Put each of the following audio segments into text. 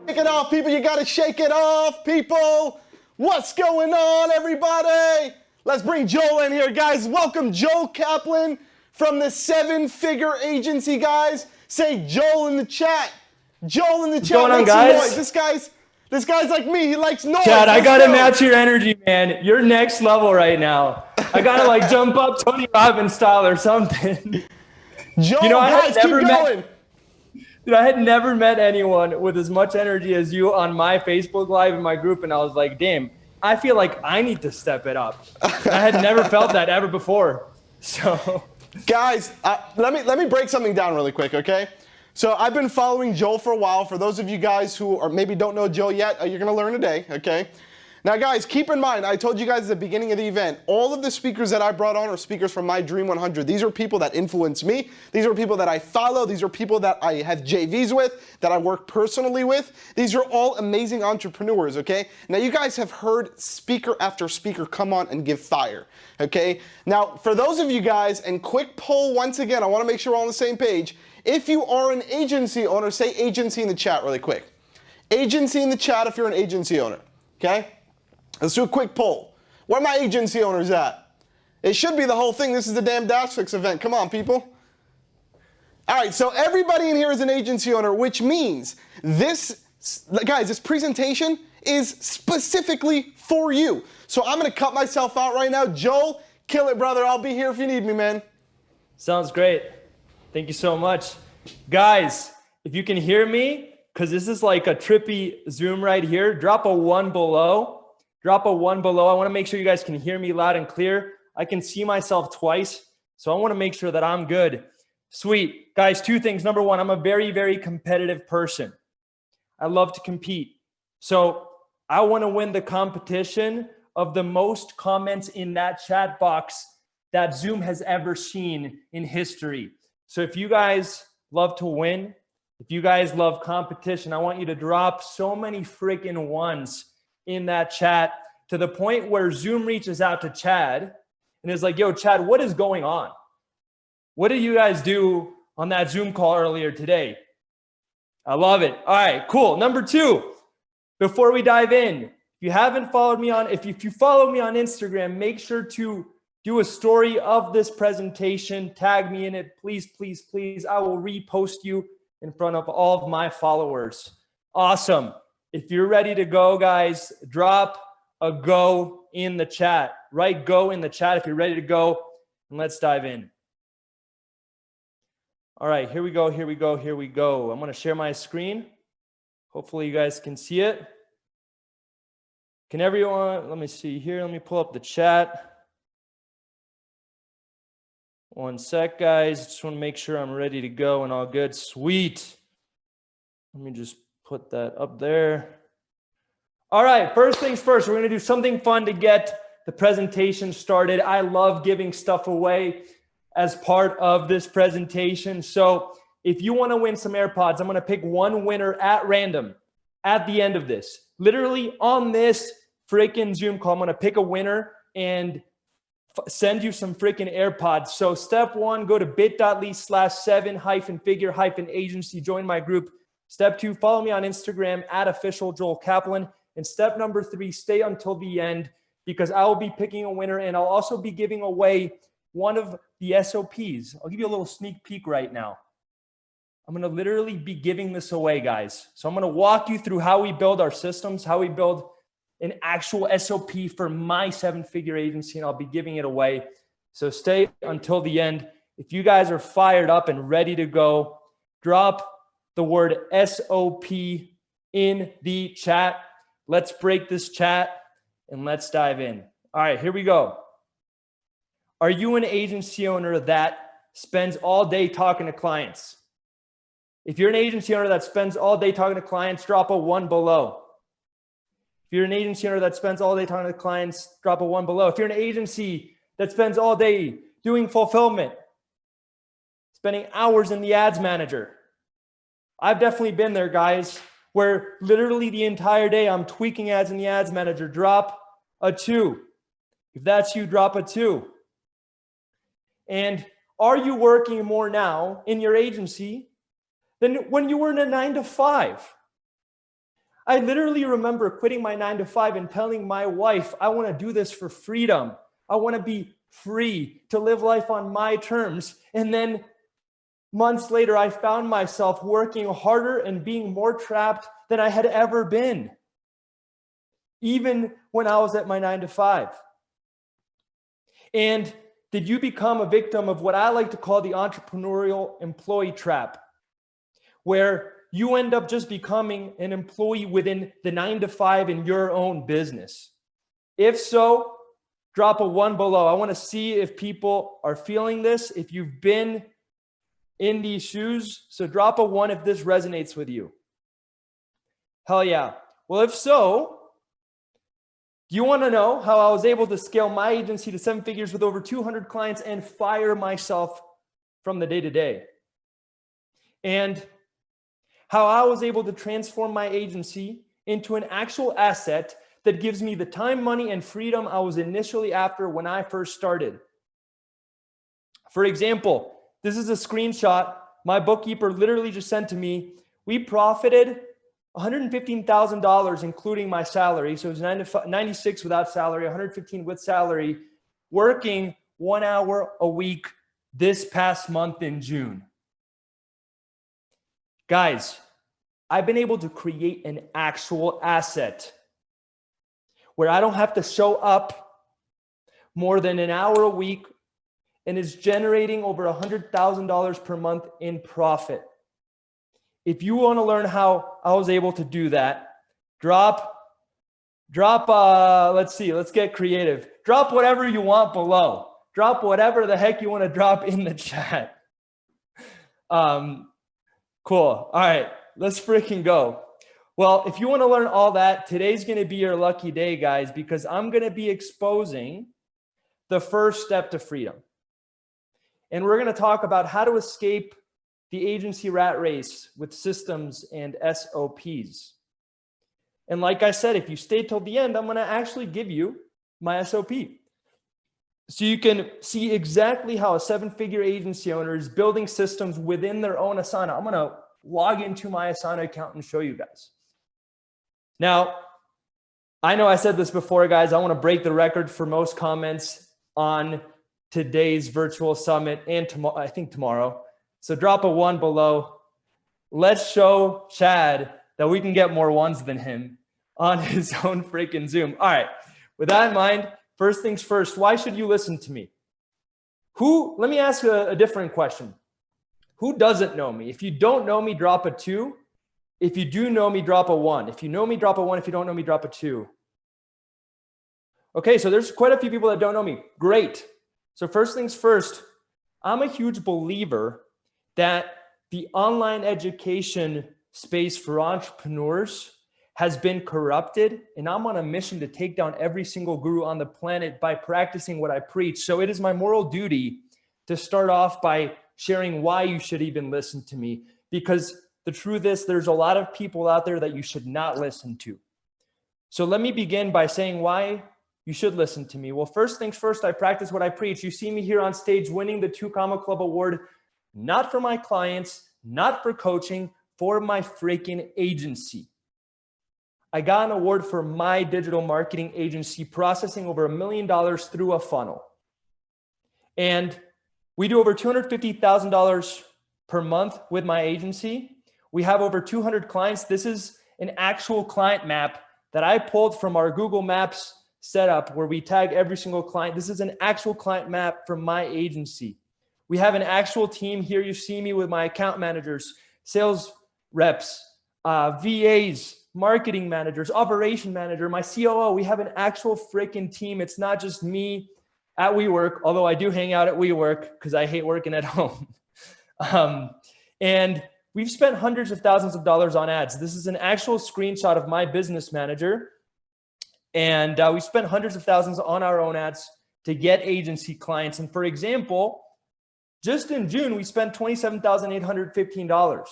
Shake it off, people. You got to shake it off, people. What's going on, everybody? Let's bring Joel in here, guys. Welcome, Joel Kaplan from the Seven-Figure Agency, guys. Say Joel in the chat. Joel in the chat. What's going on, guys? This guy's like me. He likes noise. Chad, I gotta match your energy, man. You're next level right now. I gotta like jump up Tony Robbins style or something. Joel, you know, guys, keep going. Dude, I had never met anyone with as much energy as you on my Facebook Live in my group, and I was like, damn, I feel like I need to step it up. I had never felt that ever before. So, guys, let me break something down really quick, okay? So I've been following Joel for a while. For those of you guys who are maybe don't know Joel yet, you're gonna learn today, okay? Now guys, keep in mind, I told you guys at the beginning of the event, all of the speakers that I brought on are speakers from my Dream 100. These are people that influence me. These are people that I follow. These are people that I have JVs with, that I work personally with. These are all amazing entrepreneurs, okay? Now you guys have heard speaker after speaker come on and give fire, okay? Now, for those of you guys, and quick poll once again, I wanna make sure we're all on the same page. If you are an agency owner, say agency in the chat really quick. Agency in the chat if you're an agency owner, okay? Let's do a quick poll. Where are my agency owners at? It should be the whole thing. This is the damn DashClicks event. Come on, people. All right, so everybody in here is an agency owner, which means this, guys, this presentation is specifically for you. So I'm gonna cut myself out right now. Joel, kill it, brother. I'll be here if you need me, man. Sounds great. Thank you so much. Guys, if you can hear me, because this is like a trippy Zoom right here, drop a 1 below. Drop a 1 below. I want to make sure you guys can hear me loud and clear. I can see myself twice, so I want to make sure that I'm good. Sweet. Guys, 2 things. Number 1, I'm a very, very competitive person. I love to compete. So I want to win the competition of the most comments in that chat box that Zoom has ever seen in history. So if you guys love to win, if you guys love competition, I want you to drop so many freaking ones in that chat to the point where Zoom reaches out to Chad and is like, yo, Chad, what is going on? What did you guys do on that Zoom call earlier today? I love it. All right, cool. Number 2, before we dive in, if you haven't followed me on, if you follow me on Instagram, make sure to do a story of this presentation, tag me in it, please, please, please. I will repost you in front of all of my followers. Awesome. If you're ready to go, guys, drop a go in the chat. Write go in the chat if you're ready to go, and let's dive in. All right, here we go, here we go, here we go. I'm going to share my screen. Hopefully you guys can see it. Can everyone, let me see here. Let me pull up the chat. 1 sec, guys. Just want to make sure I'm ready to go and all good. Sweet. Let me just put that up there. All right, first things first, we're going to do something fun to get the presentation started. I love giving stuff away as part of this presentation. So if you want to win some AirPods, I'm going to pick one winner at random at the end of this. Literally on this freaking Zoom call, I'm going to pick a winner and send you some freaking AirPods. So step 1, go to bit.ly/7-figure-agency, join my group. Step 2, follow me on Instagram at official Joel Kaplan. And step number 3, stay until the end because I will be picking a winner and I'll also be giving away one of the SOPs. I'll give you a little sneak peek right now. I'm going to literally be giving this away, guys. So I'm going to walk you through how we build our systems, how we build an actual SOP for my 7-figure agency, and I'll be giving it away. So stay until the end. If you guys are fired up and ready to go, drop the word SOP in the chat. Let's break this chat and let's dive in. All right, here we go. Are you an agency owner that spends all day talking to clients? If you're an agency owner that spends all day talking to clients, drop a 1 below. If you're an agency owner that spends all day talking to clients, drop a 1 below. If you're an agency that spends all day doing fulfillment, spending hours in the ads manager, I've definitely been there, guys, where literally the entire day I'm tweaking ads in the ads manager. Drop a 2. If that's you, drop a 2. And are you working more now in your agency than when you were in a 9 to 5? I literally remember quitting my 9 to 5 and telling my wife, I want to do this for freedom. I want to be free to live life on my terms. And then months later, I found myself working harder and being more trapped than I had ever been, even when I was at my 9 to 5. And did you become a victim of what I like to call the entrepreneurial employee trap, where you end up just becoming an employee within the 9 to 5 in your own business? If so, drop a 1 below. I want to see if people are feeling this, if you've been in these shoes. So drop a 1 if this resonates with you. Hell yeah. Well, if so, do you want to know how I was able to scale my agency to 7 figures with over 200 clients and fire myself from the day-to-day? And how I was able to transform my agency into an actual asset that gives me the time, money, and freedom I was initially after when I first started. For example, this is a screenshot my bookkeeper literally just sent to me. We profited $115,000, including my salary. So it was 96 without salary, 115 with salary, working 1 hour a week this past month in June. Guys, I've been able to create an actual asset where I don't have to show up more than an hour a week and is generating over $100,000 per month in profit. If you want to learn how I was able to do that, let's see, let's get creative. Drop whatever you want below. Drop whatever the heck you want to drop in the chat. Cool. All right, let's freaking go. Well, if you want to learn all that, today's going to be your lucky day, guys, because I'm going to be exposing the first step to freedom. And we're going to talk about how to escape the agency rat race with systems and SOPs. And like I said, if you stay till the end, I'm going to actually give you my SOP. So you can see exactly how a 7-figure agency owner is building systems within their own Asana. I'm going to log into my Asana account and show you guys. Now, I know I said this before, guys. I want to break the record for most comments on today's virtual summit and tomorrow, I think tomorrow. So drop a 1 below. Let's show Chad that we can get more 1s than him on his own freaking Zoom. All right. With that in mind, first things first, why should you listen to me? Let me ask a different question. Who doesn't know me? If you don't know me, drop a 2. If you do know me, drop a 1. If you know me, drop a 1. If you don't know me, drop a 2. Okay, so there's quite a few people that don't know me. Great. So first things first, I'm a huge believer that the online education space for entrepreneurs has been corrupted, and I'm on a mission to take down every single guru on the planet by practicing what I preach. So it is my moral duty to start off by sharing why you should even listen to me, because the truth is there's a lot of people out there that you should not listen to. So let me begin by saying why you should listen to me. Well, first things first, I practice what I preach. You see me here on stage winning the 2 Comma Club Award, not for my clients, not for coaching, for my freaking agency. I got an award for my digital marketing agency, processing over $1 million through a funnel. And we do over $250,000 per month with my agency. We have over 200 clients. This is an actual client map that I pulled from our Google Maps setup where we tag every single client. This is an actual client map from my agency. We have an actual team here. You see me with my account managers, sales reps, VAs, marketing managers, operation manager, my COO. We have an actual freaking team. It's not just me at WeWork, although I do hang out at WeWork because I hate working at home. And we've spent hundreds of thousands of dollars on ads. This is an actual screenshot of my business manager. And we spent hundreds of thousands on our own ads to get agency clients. And for example, just in June, we spent $27,815.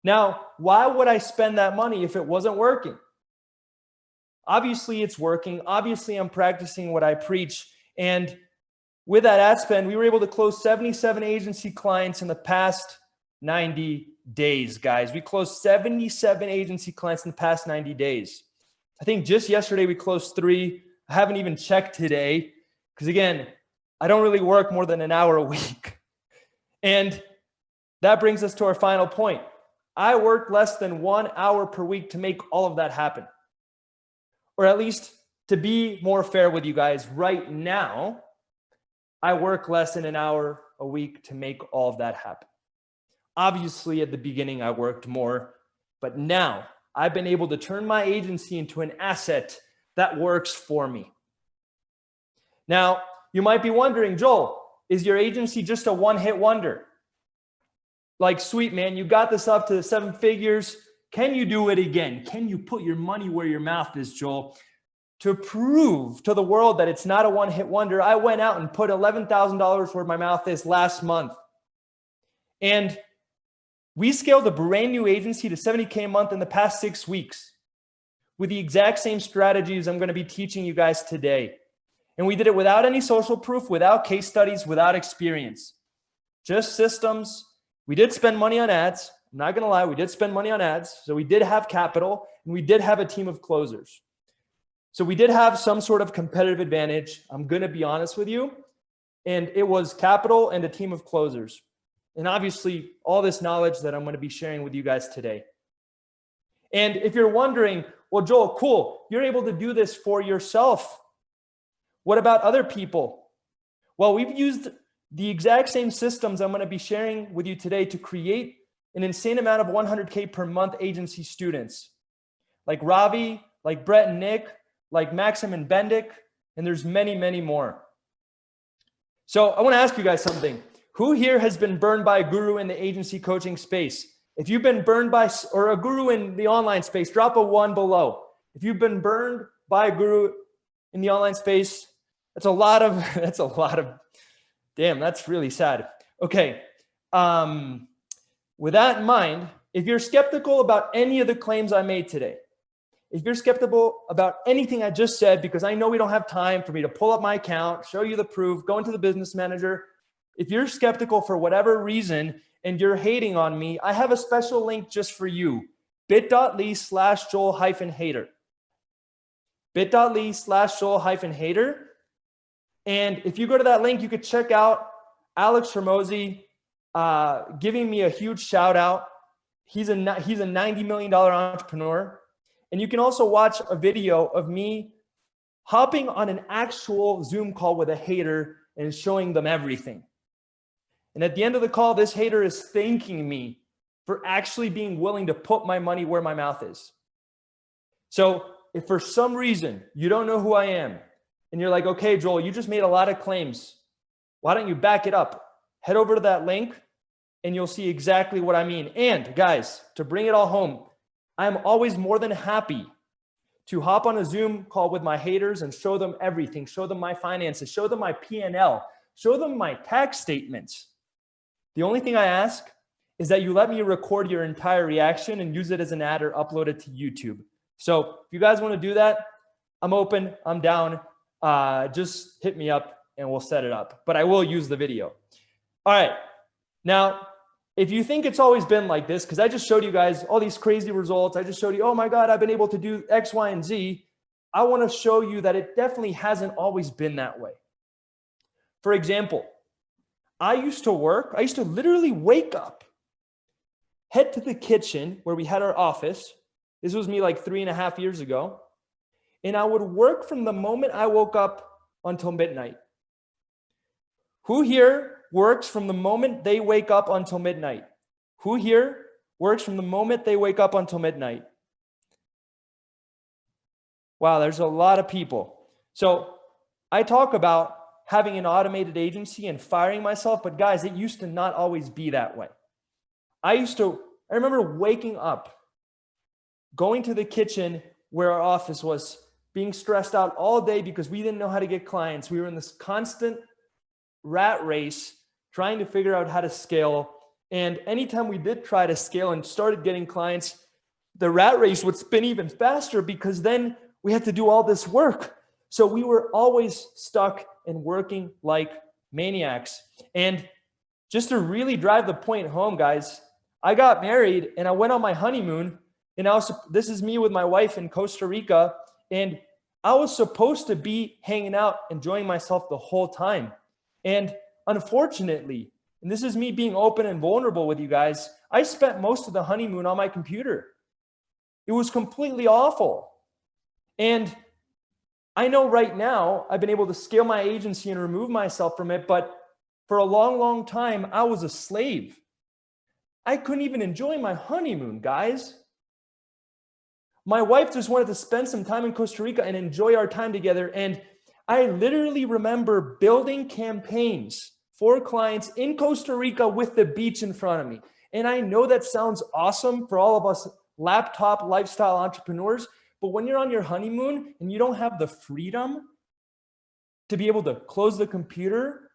Now, why would I spend that money if it wasn't working? Obviously, it's working. Obviously, I'm practicing what I preach. And with that ad spend, we were able to close 77 agency clients in the past 90 days, guys. We closed 77 agency clients in the past 90 days. I think just yesterday we closed 3. I haven't even checked today because, again, I don't really work more than an hour a week. And that brings us to our final point. I worked less than 1 hour per week to make all of that happen. Or at least, to be more fair with you guys, right now, I work less than an hour a week to make all of that happen. Obviously, at the beginning, I worked more, but now I've been able to turn my agency into an asset that works for me. Now, you might be wondering, Joel, is your agency just a one-hit wonder? Like, sweet, man, you got this up to 7 figures. Can you do it again? Can you put your money where your mouth is, Joel? To prove to the world that it's not a one-hit wonder, I went out and put $11,000 where my mouth is last month. And we scaled a brand new agency to $70K a month in the past 6 weeks with the exact same strategies I'm going to be teaching you guys today. And we did it without any social proof, without case studies, without experience, just systems. We did spend money on ads. I'm not going to lie. We did spend money on ads. So we did have capital and we did have a team of closers. So we did have some sort of competitive advantage. I'm going to be honest with you. And it was capital and a team of closers. And obviously all this knowledge that I'm going to be sharing with you guys today. And if you're wondering, well, Joel, cool, you're able to do this for yourself. What about other people? Well, we've used the exact same systems I'm going to be sharing with you today to create an insane amount of 100K per month agency students. Like Ravi, like Brett and Nick, like Maxim and Bendik, and there's many, many more. So I want to ask you guys something. Who here has been burned by a guru in the agency coaching space? If you've been burned by, or a guru in the online space, drop a 1 below. If you've been burned by a guru in the online space, that's a lot of, damn, that's really sad. Okay. With that in mind, if you're skeptical about any of the claims I made today, if you're skeptical about anything I just said, because I know we don't have time for me to pull up my account, show you the proof, go into the business manager. If you're skeptical for whatever reason and you're hating on me, I have a special link just for you. bit.ly/Joel-hater. bit.ly/Joel-hater. And if you go to that link, you could check out Alex Hermosi giving me a huge shout out. He's a $90 million entrepreneur. And you can also watch a video of me hopping on an actual Zoom call with a hater and showing them everything. And at the end of the call, this hater is thanking me for actually being willing to put my money where my mouth is. So if for some reason you don't know who I am and you're like, okay, Joel, you just made a lot of claims. Why don't you back it up? Head over to that link and you'll see exactly what I mean. And guys, to bring it all home, I'm always more than happy to hop on a Zoom call with my haters and show them everything, show them my finances, show them my P&L, show them my tax statements. The only thing I ask is that you let me record your entire reaction and use it as an ad or upload it to YouTube. So if you guys want to do that, I'm open, I'm down. Just hit me up and we'll set it up. But I will use the video. All right. Now, if you think it's always been like this, because I just showed you guys all these crazy results, I just showed you, oh my God, I've been able to do X, Y, and Z. I want to show you that it definitely hasn't always been that way. For example, I used to literally wake up, head to the kitchen where we had our office. This was me like 3.5 years ago. And I would work from the moment I woke up until midnight. Who here works from the moment they wake up until midnight? Who here works from the moment they wake up until midnight? Wow, there's a lot of people. So I talk about having an automated agency and firing myself, but guys, it used to not always be that way. I remember waking up, going to the kitchen where our office was, being stressed out all day because we didn't know how to get clients. We were in this constant rat race trying to figure out how to scale. And anytime we did try to scale and started getting clients, the rat race would spin even faster because then we had to do all this work. So we were always stuck and working like maniacs. And just to really drive the point home, guys, I got married and I went on my honeymoon, and this is me with my wife in Costa Rica, and I was supposed to be hanging out, enjoying myself the whole time. And unfortunately, and this is me being open and vulnerable with you guys, I spent most of the honeymoon on my computer. It was completely awful. And I know right now I've been able to scale my agency and remove myself from it, but for a long, long time, I was a slave. I couldn't even enjoy my honeymoon, guys. My wife just wanted to spend some time in Costa Rica and enjoy our time together. And I literally remember building campaigns for clients in Costa Rica with the beach in front of me. And I know that sounds awesome for all of us laptop lifestyle entrepreneurs, but when you're on your honeymoon and you don't have the freedom to be able to close the computer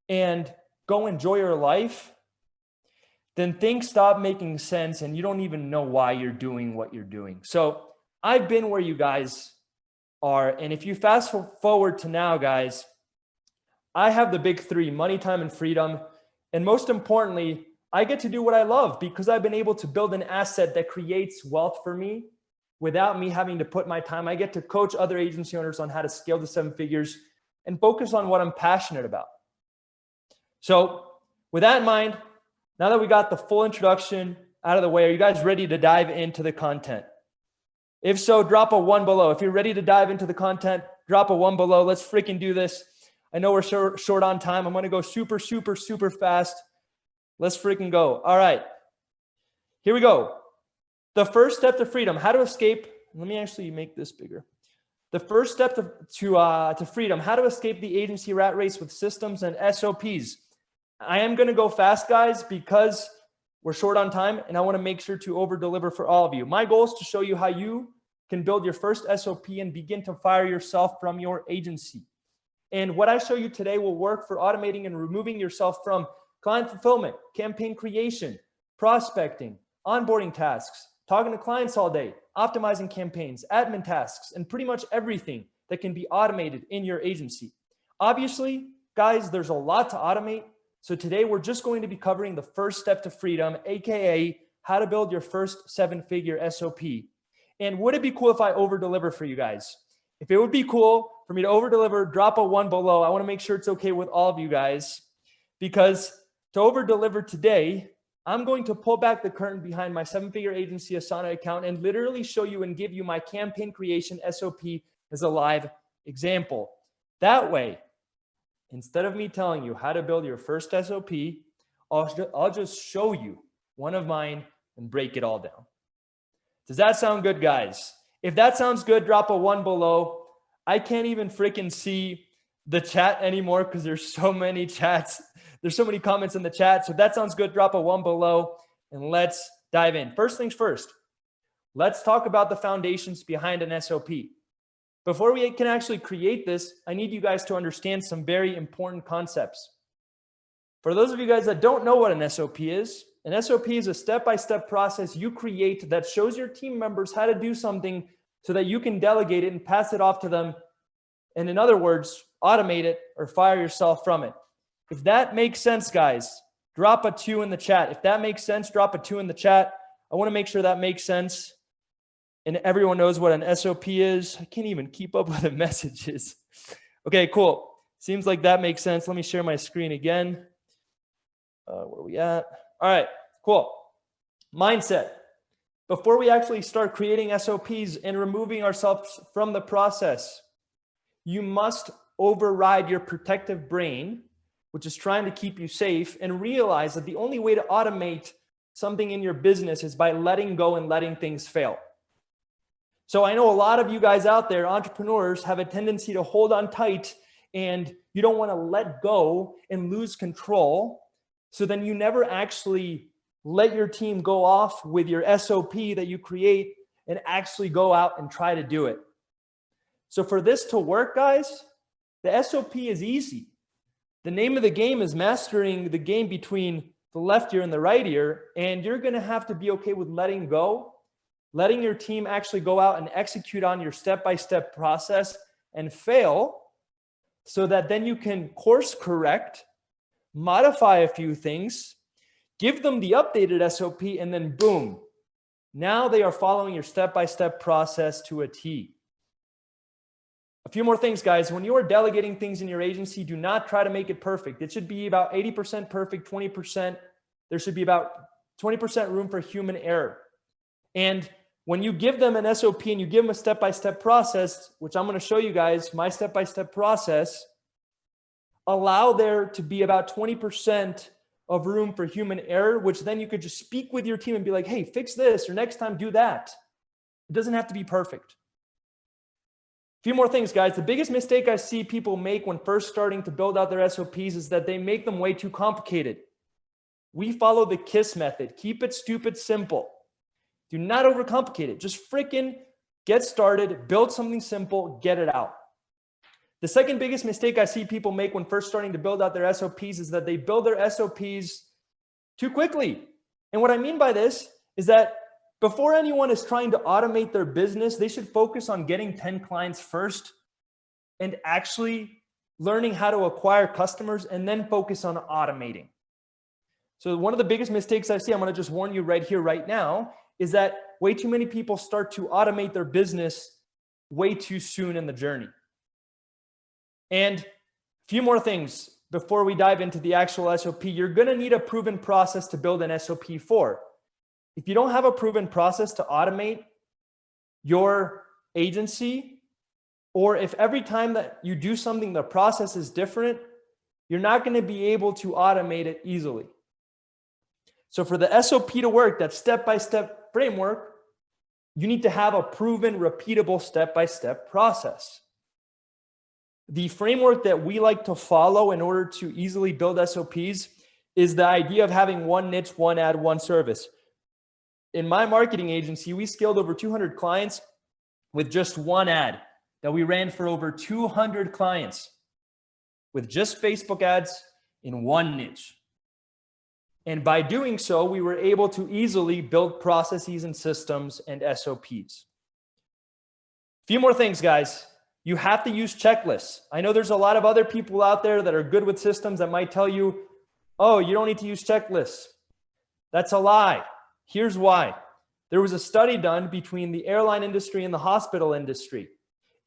and go enjoy your life, then things stop making sense and you don't even know why you're doing what you're doing. So I've been where you guys are. And if you fast forward to now, guys, I have the big three: money, time, and freedom. And most importantly, I get to do what I love because I've been able to build an asset that creates wealth for me without me having to put my time. I get to coach other agency owners on how to scale to 7 figures and focus on what I'm passionate about. So with that in mind, now that we got the full introduction out of the way, are you guys ready to dive into the content? If so, drop a 1 below. If you're ready to dive into the content, drop a 1 below. Let's freaking do this. I know we're short on time. I'm going to go super, super, super fast. Let's freaking go. All right. Here we go. The first step to freedom, how to escape. Let me actually make this bigger. The first step to freedom, how to escape the agency rat race with systems and SOPs. I am going to go fast, guys, because we're short on time and I want to make sure to over deliver for all of you. My goal is to show you how you can build your first SOP and begin to fire yourself from your agency. And what I show you today will work for automating and removing yourself from client fulfillment, campaign creation, prospecting, onboarding tasks, talking to clients all day, optimizing campaigns, admin tasks, and pretty much everything that can be automated in your agency. Obviously, guys, there's a lot to automate. So today we're just going to be covering the first step to freedom, AKA how to build your first 7-figure SOP. And would it be cool if I over deliver for you guys? If it would be cool for me to over deliver, drop a 1 below. I want to make sure it's okay with all of you guys, because to over deliver today, I'm going to pull back the curtain behind my 7-figure agency Asana account and literally show you and give you my campaign creation SOP as a live example. That way, instead of me telling you how to build your first SOP, I'll just show you one of mine and break it all down. Does that sound good, guys? If that sounds good, drop a 1 below. I can't even freaking see the chat anymore because there's so many chats. There's so many comments in the chat. So if that sounds good, drop a 1 below and let's dive in. First things first, let's talk about the foundations behind an SOP. Before we can actually create this, I need you guys to understand some very important concepts. For those of you guys that don't know what an SOP is a step-by-step process you create that shows your team members how to do something so that you can delegate it and pass it off to them. And in other words, automate it or fire yourself from it. If that makes sense, guys, drop a 2 in the chat. If that makes sense, drop a 2 in the chat. I want to make sure that makes sense. And everyone knows what an SOP is. I can't even keep up with the messages. Okay, cool. Seems like that makes sense. Let me share my screen again. Where are we at? All right, cool. Mindset. Before we actually start creating SOPs and removing ourselves from the process, you must override your protective brain, which is trying to keep you safe, and realize that the only way to automate something in your business is by letting go and letting things fail. So I know a lot of you guys out there, entrepreneurs, have a tendency to hold on tight and you don't want to let go and lose control. So then you never actually let your team go off with your SOP that you create and actually go out and try to do it. So for this to work, guys, the SOP is easy. The name of the game is mastering the game between the left ear and the right ear, and you're going to have to be okay with letting go, letting your team actually go out and execute on your step-by-step process and fail, so that then you can course correct, modify a few things, give them the updated SOP, and then boom, now they are following your step-by-step process to a T. A few more things, guys. When you are delegating things in your agency, do not try to make it perfect. It should be about 80% perfect, 20%. There should be about 20% room for human error. And when you give them an SOP and you give them a step-by-step process, which I'm going to show you guys, my step-by-step process, allow there to be about 20% of room for human error, which then you could just speak with your team and be like, hey, fix this, or next time do that. It doesn't have to be perfect. A few more things, guys. The biggest mistake I see people make when first starting to build out their SOPs is that they make them way too complicated. We follow the KISS method. Keep it stupid simple. Do not overcomplicate it. Just freaking get started, build something simple, get it out. The second biggest mistake I see people make when first starting to build out their SOPs is that they build their SOPs too quickly. And what I mean by this is that before anyone is trying to automate their business, they should focus on getting 10 clients first and actually learning how to acquire customers and then focus on automating. So one of the biggest mistakes I see, I'm going to just warn you right here, right now, is that way too many people start to automate their business way too soon in the journey. And a few more things before we dive into the actual SOP. You're going to need a proven process to build an SOP for. If you don't have a proven process to automate your agency, or if every time that you do something, the process is different, you're not going to be able to automate it easily. So for the SOP to work, that step-by-step framework, you need to have a proven, repeatable step-by-step process. The framework that we like to follow in order to easily build SOPs is the idea of having one niche, one ad, one service. In my marketing agency, we scaled over 200 clients with just one ad that we ran for over 200 clients with just Facebook ads in one niche. And by doing so, we were able to easily build processes and systems and SOPs. A few more things, guys. You have to use checklists. I know there's a lot of other people out there that are good with systems that might tell you, oh, you don't need to use checklists. That's a lie. Here's why. There was a study done between the airline industry and the hospital industry.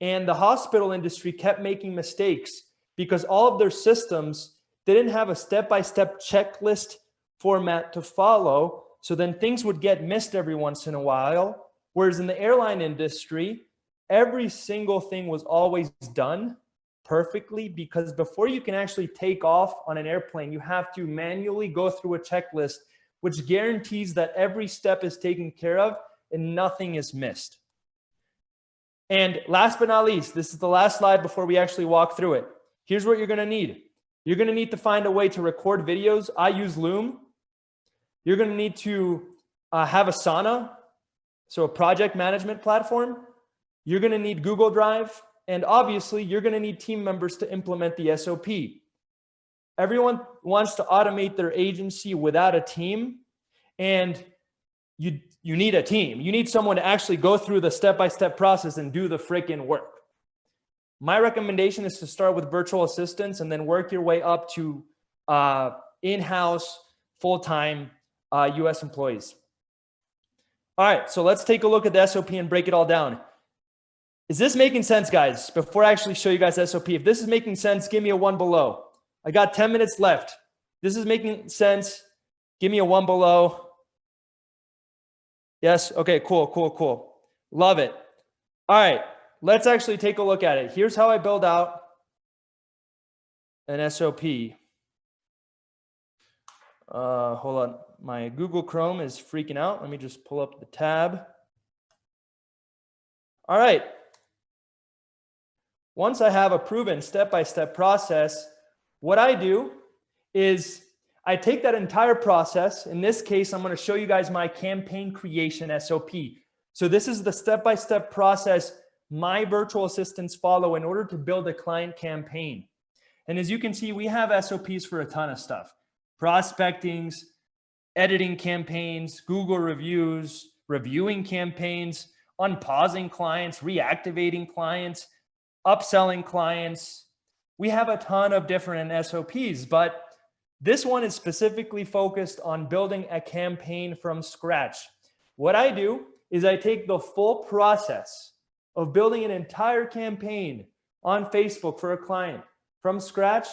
And the hospital industry kept making mistakes because all of their systems didn't have a step-by-step checklist format to follow. So then things would get missed every once in a while. Whereas in the airline industry, every single thing was always done perfectly, because before you can actually take off on an airplane, you have to manually go through a checklist, which guarantees that every step is taken care of and nothing is missed. And last but not least, this is the last slide before we actually walk through it. Here's what you're going to need. You're going to need to find a way to record videos. I use Loom. You're going to need to have Asana, so a project management platform. You're going to need Google Drive. And obviously, you're going to need team members to implement the SOP. Everyone wants to automate their agency without a team. And you need a team. You need someone to actually go through the step-by-step process and do the freaking work. My recommendation is to start with virtual assistants and then work your way up to in-house, full-time US employees. All right, so let's take a look at the SOP and break it all down. Is this making sense, guys? Before I actually show you guys SOP, if this is making sense, give me a 1 below. I got 10 minutes left. This is making sense. Give me a 1 below. Yes? Okay, cool. Love it. All right, let's actually take a look at it. Here's how I build out an SOP. Hold on. My Google Chrome is freaking out. Let me just pull up the tab. All right. Once I have a proven step-by-step process, what I do is I take that entire process. In this case, I'm going to show you guys my campaign creation SOP. So this is the step-by-step process my virtual assistants follow in order to build a client campaign. And as you can see, we have SOPs for a ton of stuff. Prospectings, editing campaigns, Google reviews, reviewing campaigns, unpausing clients, reactivating clients, upselling clients. We have a ton of different SOPs, but This one is specifically focused on building a campaign from scratch. What I do is I take the full process of building an entire campaign on Facebook for a client from scratch.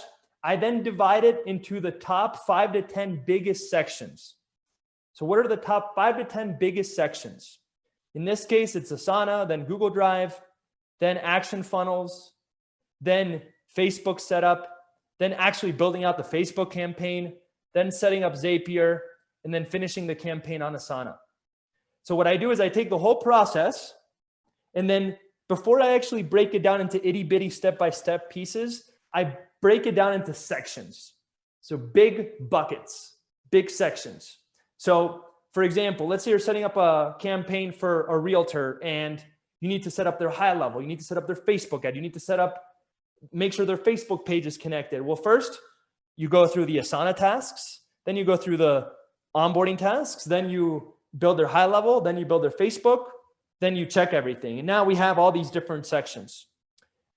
I then divide it into the top 5 to 10 biggest sections. So what are the top 5 to 10 biggest sections? In this case, it's Asana, then Google Drive, then action funnels, then Facebook setup, then actually building out the Facebook campaign, then setting up Zapier, and then finishing the campaign on Asana. So what I do is I take the whole process, and then before I actually break it down into itty bitty step-by-step pieces, I break it down into sections. So big buckets, big sections. So for example, let's say you're setting up a campaign for a realtor and you need to set up their high level. You need to set up their Facebook ad. You need to make sure their Facebook page is connected. Well, first you go through the Asana tasks, then you go through the onboarding tasks, then you build their high level, then you build their Facebook, then you check everything. And now we have all these different sections.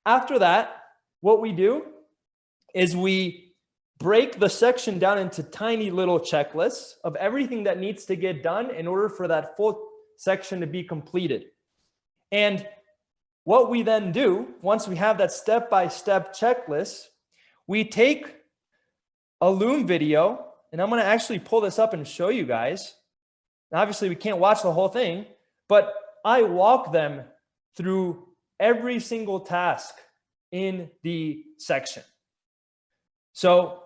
After that, what we do is we break the section down into tiny little checklists of everything that needs to get done in order for that full section to be completed. And what we then do, once we have that step-by-step checklist, we take a Loom video, and I'm going to actually pull this up and show you guys. Now, obviously, we can't watch the whole thing, but I walk them through every single task in the section. So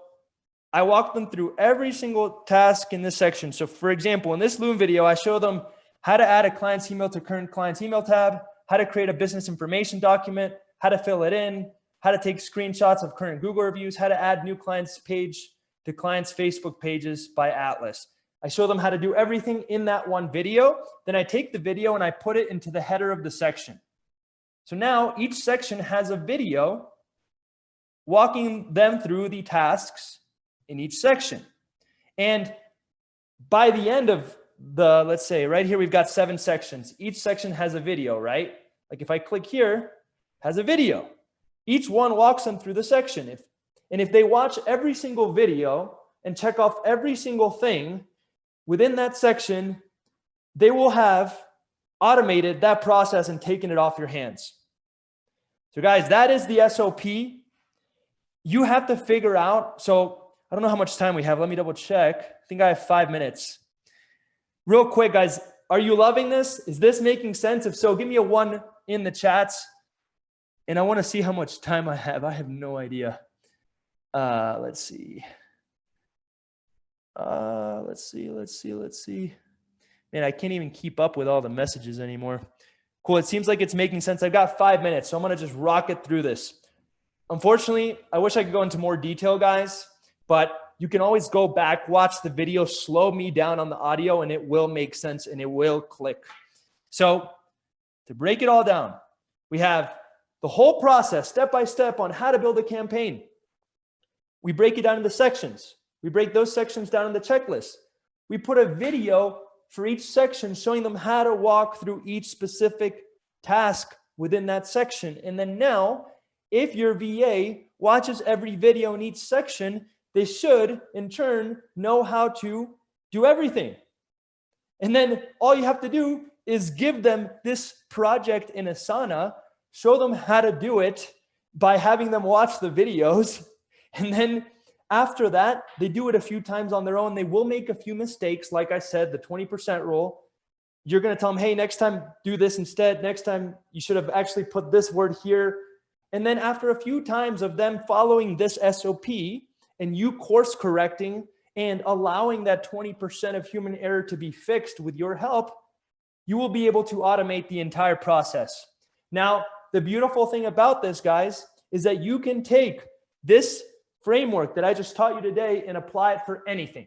I walk them through every single task in this section. So for example, in this Loom video, I show them how to add a client's email to current client's email tab, how to create a business information document, how to fill it in, how to take screenshots of current Google reviews, how to add new clients page to clients' Facebook pages by Atlas. I show them how to do everything in that one video. Then I take the video and I put it into the header of the section. So now each section has a video walking them through the tasks in each section. And by the end of let's say right here, we've got 7 sections. Each section has a video, right? Like if I click here, has a video. Each one walks them through the section. If they watch every single video and check off every single thing within that section, they will have automated that process and taken it off your hands. So guys, that is the SOP. You have to figure out, so I don't know how much time we have. Let me double check. I think I have 5 minutes. Real quick, guys, are you loving this? Is this making sense? If so, give me a 1 in the chats. And I want to see how much time I have. I have no idea. Let's see. Let's see. Man, I can't even keep up with all the messages anymore. Cool. It seems like it's making sense. I've got 5 minutes, so I'm going to just rocket through this. Unfortunately, I wish I could go into more detail, guys, but you can always go back, watch the video, slow me down on the audio, and it will make sense and it will click. So to break it all down, we have the whole process step by step on how to build a campaign. We break it down into sections. We break those sections down into checklists. We put a video for each section showing them how to walk through each specific task within that section. And then now, if your VA watches every video in each section, they should, in turn, know how to do everything. And then all you have to do is give them this project in Asana, show them how to do it by having them watch the videos. And then after that, they do it a few times on their own. They will make a few mistakes. Like I said, the 20% rule. You're going to tell them, hey, next time do this instead. Next time you should have actually put this word here. And then after a few times of them following this SOP and you course correcting and allowing that 20% of human error to be fixed with your help, you will be able to automate the entire process. Now, the beautiful thing about this, guys, is that you can take this framework that I just taught you today and apply it for anything.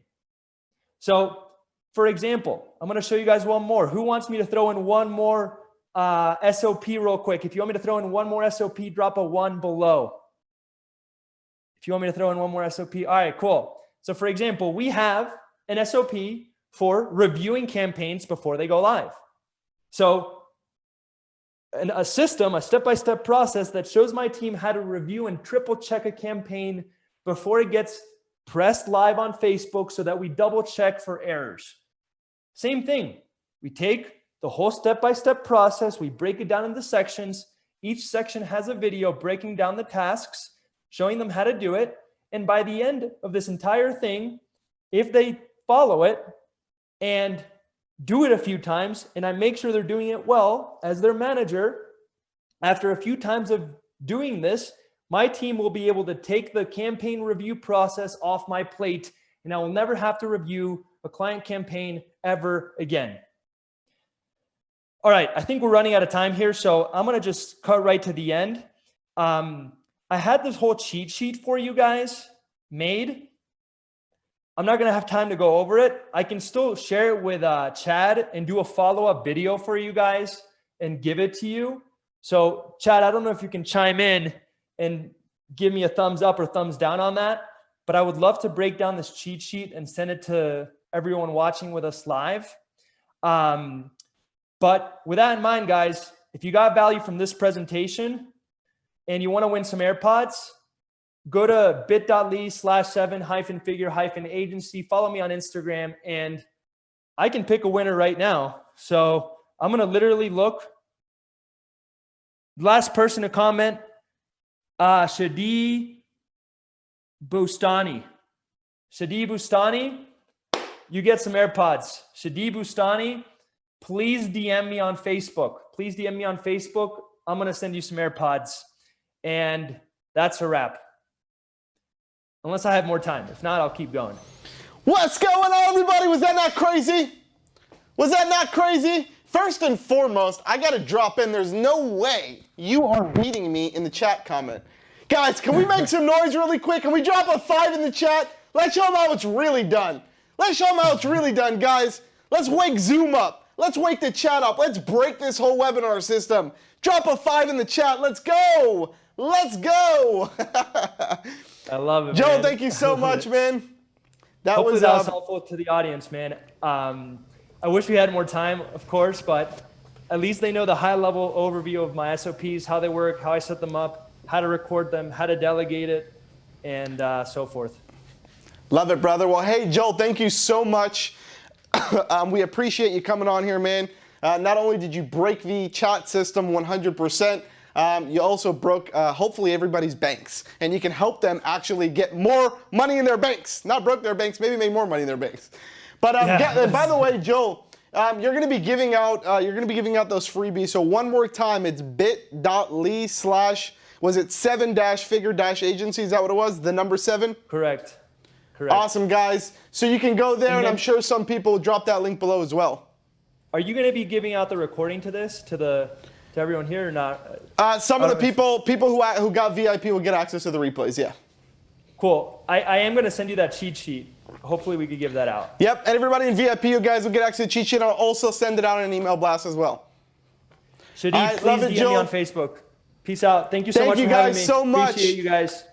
So, for example, I'm going to show you guys one more. Who wants me to throw in one more SOP real quick? If you want me to throw in one more SOP, drop a 1 below. If you want me to throw in one more SOP, all right, cool. So, for example, we have an SOP for reviewing campaigns before they go live. So, a system, a step-by-step process that shows my team how to review and triple check a campaign before it gets pressed live on Facebook so that we double check for errors. Same thing. We take the whole step-by-step process. We break it down into sections. Each section has a video breaking down the tasks, showing them how to do it. And by the end of this entire thing, if they follow it and do it a few times, and I make sure they're doing it well as their manager, after a few times of doing this, my team will be able to take the campaign review process off my plate, and I will never have to review a client campaign ever again. All right, I think we're running out of time here, so I'm gonna just cut right to the end. I had this whole cheat sheet for you guys made. I'm not gonna have time to go over it. I can still share it with Chad and do a follow-up video for you guys and give it to you. So Chad, I don't know if you can chime in and give me a thumbs up or thumbs down on that, but I would love to break down this cheat sheet and send it to everyone watching with us live. But with that in mind, guys, if you got value from this presentation and you want to win some AirPods, go to bit.ly/7-figure-agency. Follow me on Instagram, and I can pick a winner right now. So I'm going to literally look. Last person to comment, Shadi Bustani. Shadi Bustani, you get some AirPods. Shadi Bustani, please DM me on Facebook. Please DM me on Facebook. I'm going to send you some AirPods. And that's a wrap. Unless I have more time. If not, I'll keep going. What's going on, everybody? Was that not crazy? Was that not crazy? First and foremost, I gotta drop in. There's no way you are beating me in the chat comment. Guys, can we make some noise really quick? Can we drop a 5 in the chat? Let's show them how it's really done. Let's show them how it's really done, guys. Let's wake Zoom up. Let's wake the chat up. Let's break this whole webinar system. Drop a 5 in the chat. Let's go. Let's go. I love it, Joe, man. thank you so much, man. Hopefully that was helpful to the audience, man. I wish we had more time, of course, but at least they know the high-level overview of my SOPs, how they work, how I set them up, how to record them, how to delegate it, and so forth. Love it, brother. Well, hey, Joel, thank you so much. We appreciate you coming on here, man. Not only did you break the chat system 100%, you also broke, hopefully, everybody's banks. And you can help them actually get more money in their banks. Not broke their banks, maybe make more money in their banks. But by the way, Joel, you're going to be giving out those freebies. So one more time, it's bit.ly/7-figure-agency. Is that what it was? The number 7? Correct. Awesome, guys. So you can go there, and I'm sure some people will drop that link below as well. Are you going to be giving out the recording to this to everyone here or not? Some of the people who got VIP will get access to the replays. Yeah. Cool. I am going to send you that cheat sheet. Hopefully we could give that out. Yep, and everybody in VIP, you guys will get access to the cheat sheet. I'll also send it out in an email blast as well. Shadi, please DM me on Facebook. Peace out. Thank you so much for having me. Thank you guys so much. Appreciate you guys.